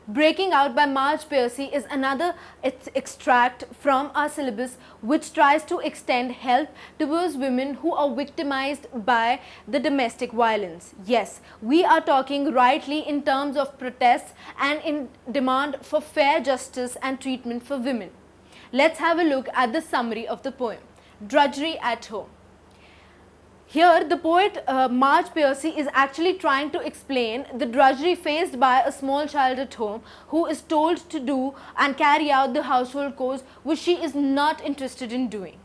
Breaking Out by Marge Piercy is another extract from our syllabus which tries to extend help towards women who are victimized by the domestic violence. Yes, we are talking rightly in terms of protests and in demand for fair justice and treatment for women. Let's have a look at the summary of the poem, Drudgery at Home. Here, the poet Marge Piercy is actually trying to explain the drudgery faced by a small child at home who is told to do and carry out the household chores which she is not interested in doing.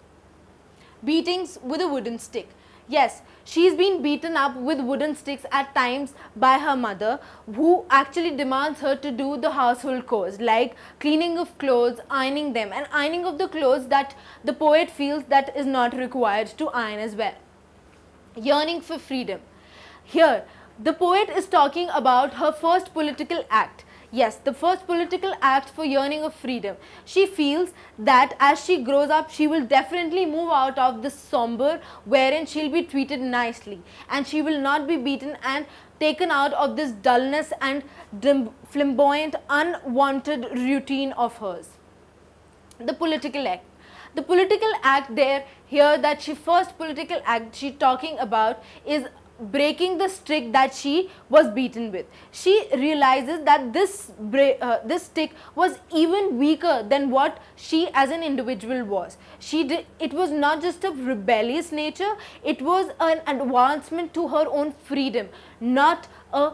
Beatings with a wooden stick. Yes, she's been beaten up with wooden sticks at times by her mother, who actually demands her to do the household chores like cleaning of clothes, ironing them, and ironing of the clothes that the poet feels that is not required to iron as well. Yearning for freedom. Here, the poet is talking about her first political act. Yes, the first political act for yearning of freedom. She feels that as she grows up, she will definitely move out of this somber wherein she'll be treated nicely and she will not be beaten and taken out of this dullness and flamboyant, unwanted routine of hers. The political act. The political act here that she first political act she talking about is breaking the stick that she was beaten with. She realizes that this stick was even weaker than what she as an individual was. It was not just of rebellious nature, it was an advancement to her own freedom, not a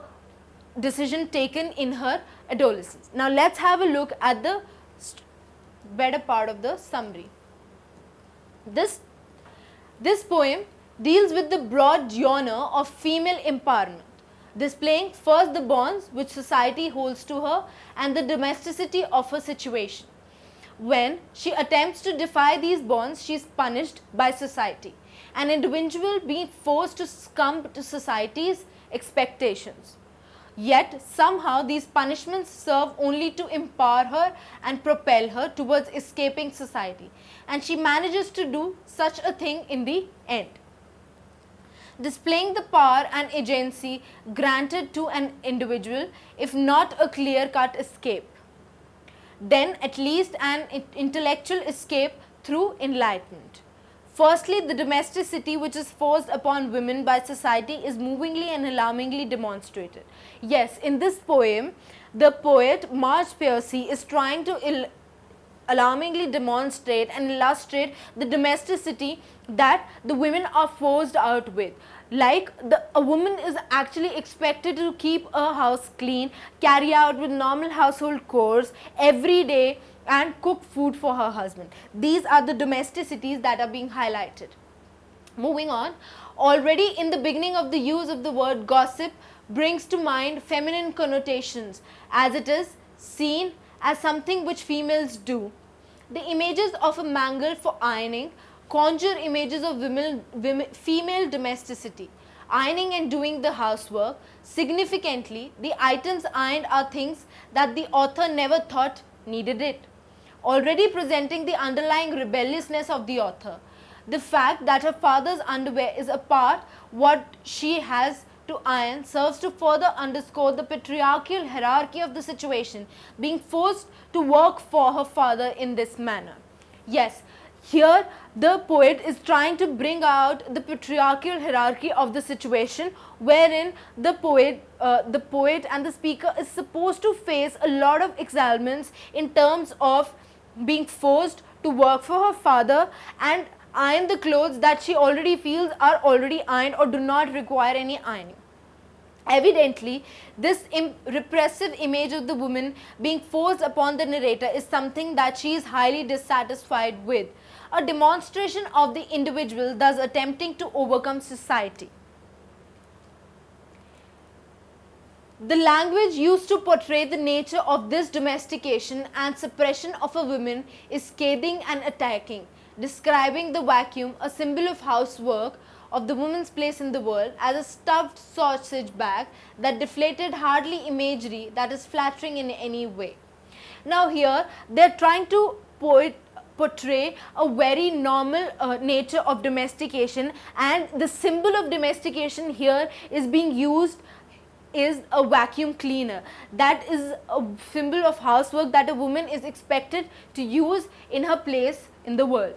decision taken in her adolescence. Now let's have a look at the better part of the summary. This poem deals with the broad genre of female empowerment, displaying first the bonds which society holds to her and the domesticity of her situation. When she attempts to defy these bonds, she is punished by society, an individual being forced to succumb to society's expectations. Yet somehow these punishments serve only to empower her and propel her towards escaping society, and she manages to do such a thing in the end. Displaying the power and agency granted to an individual, if not a clear-cut escape, then at least an intellectual escape through enlightenment. Firstly, the domesticity which is forced upon women by society is movingly and alarmingly demonstrated. Yes, in this poem, the poet Marge Piercy is trying to alarmingly demonstrate and illustrate the domesticity that the women are forced out with. Like a woman is actually expected to keep a house clean, carry out with normal household chores every day, and cook food for her husband. These are the domesticities that are being highlighted. Moving on, already in the beginning of the use of the word gossip brings to mind feminine connotations, as it is seen as something which females do. The images of a mangle for ironing conjure images of female domesticity, ironing and doing the housework. Significantly, the items ironed are things that the author never thought needed it, already presenting the underlying rebelliousness of the author. The fact that her father's underwear is a part what she has to iron serves to further underscore the patriarchal hierarchy of the situation, being forced to work for her father in this manner. Yes, here the poet is trying to bring out the patriarchal hierarchy of the situation, wherein the poet and the speaker is supposed to face a lot of examples in terms of being forced to work for her father and iron the clothes that she already feels are already ironed or do not require any ironing. Evidently, this repressive image of the woman being forced upon the narrator is something that she is highly dissatisfied with, a demonstration of the individual thus attempting to overcome society. The language used to portray the nature of this domestication and suppression of a woman is scathing and attacking, describing the vacuum, a symbol of housework, of the woman's place in the world, as a stuffed sausage bag that deflated hardly imagery that is flattering in any way. Now here they are trying to portray a very normal nature of domestication, and the symbol of domestication here is being used is a vacuum cleaner. That is a symbol of housework that a woman is expected to use in her place in the world.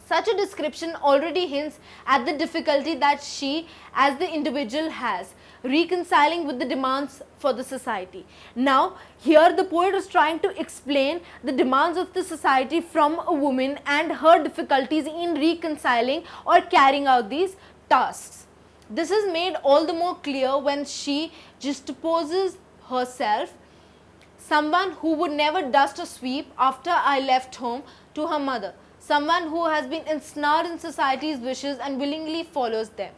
Such a description already hints at the difficulty that she as the individual has reconciling with the demands for the society. Now, here the poet is trying to explain the demands of the society from a woman and her difficulties in reconciling or carrying out these tasks. This is made all the more clear when she juxtaposes herself, someone who would never dust or sweep after I left home, to her mother, someone who has been ensnared in society's wishes and willingly follows them.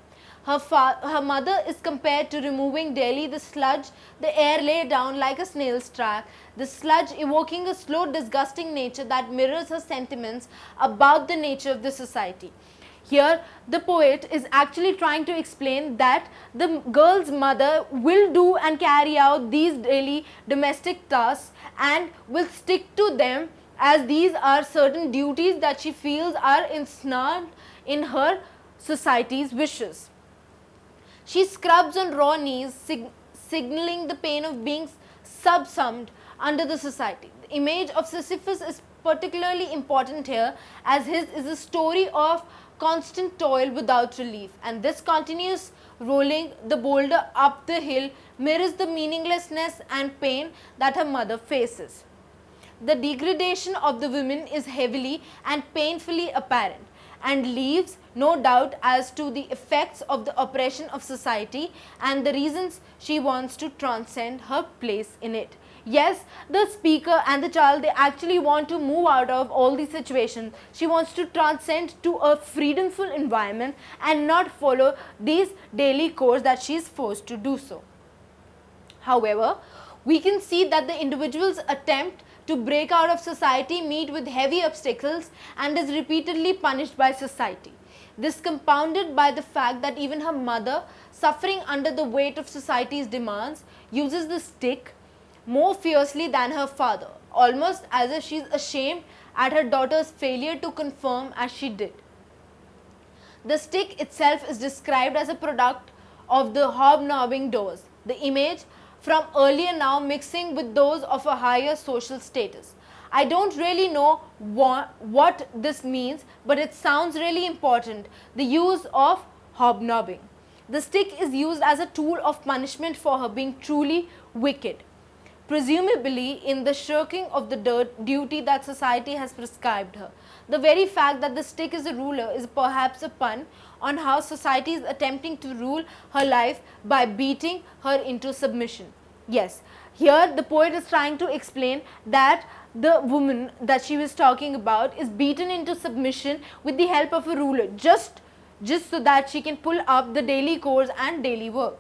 Her mother is compared to removing daily the sludge the air lay down like a snail's track, the sludge evoking a slow, disgusting nature that mirrors her sentiments about the nature of the society. Here, the poet is actually trying to explain that the girl's mother will do and carry out these daily domestic tasks and will stick to them, as these are certain duties that she feels are ensnared in her society's wishes. She scrubs on raw knees, signaling the pain of being subsumed under the society. The image of Sisyphus is particularly important here, as his is a story of constant toil without relief, and this continuous rolling the boulder up the hill mirrors the meaninglessness and pain that her mother faces. The degradation of the women is heavily and painfully apparent and leaves no doubt as to the effects of the oppression of society and the reasons she wants to transcend her place in it. Yes, the speaker and the child, they actually want to move out of all these situations. She wants to transcend to a freedomful environment and not follow these daily course that she is forced to do so. However, we can see that the individual's attempt to break out of society meet with heavy obstacles and is repeatedly punished by society. This compounded by the fact that even her mother, suffering under the weight of society's demands, uses the stick more fiercely than her father, almost as if she is ashamed at her daughter's failure to conform as she did. The stick itself is described as a product of the hobnobbing doors, the image from earlier now mixing with those of a higher social status. I don't really know what this means, but it sounds really important, the use of hobnobbing. The stick is used as a tool of punishment for her being truly wicked, presumably in the shirking of the duty that society has prescribed her. The very fact that the stick is a ruler is perhaps a pun on how society is attempting to rule her life by beating her into submission. Yes, here the poet is trying to explain that the woman that she was talking about is beaten into submission with the help of a ruler, just so that she can pull up the daily chores and daily work.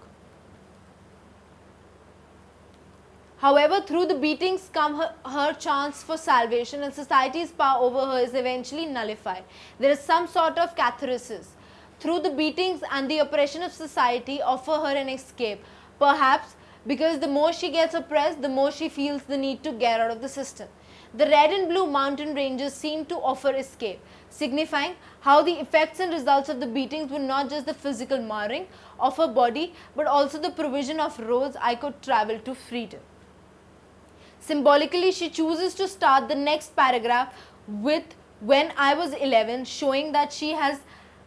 However, through the beatings come her chance for salvation, and society's power over her is eventually nullified. There is some sort of catharsis. Through the beatings and the oppression of society offer her an escape, perhaps because the more she gets oppressed, the more she feels the need to get out of the system. The red and blue mountain ranges seem to offer escape, signifying how the effects and results of the beatings were not just the physical marring of her body, but also the provision of roads I could travel to freedom. Symbolically, she chooses to start the next paragraph with "when I was 11", showing that she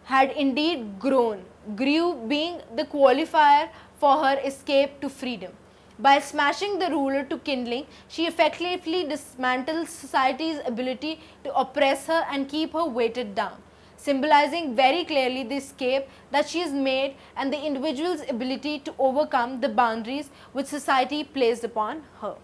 had indeed grown, grew being the qualifier for her escape to freedom. By smashing the ruler to kindling, she effectively dismantles society's ability to oppress her and keep her weighted down, symbolizing very clearly the escape that she has made and the individual's ability to overcome the boundaries which society placed upon her.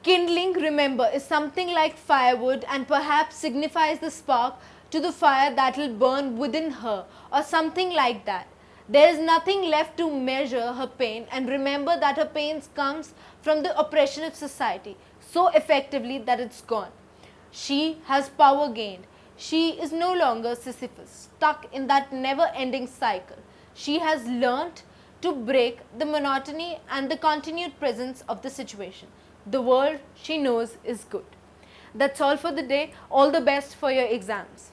Kindling, remember, is something like firewood and perhaps signifies the spark to the fire that will burn within her, or something like that. There is nothing left to measure her pain, and remember that her pain comes from the oppression of society so effectively that it's gone. She has power gained. She is no longer Sisyphus, stuck in that never-ending cycle. She has learnt to break the monotony and the continued presence of the situation. The world she knows is good. That's all for the day. All the best for your exams.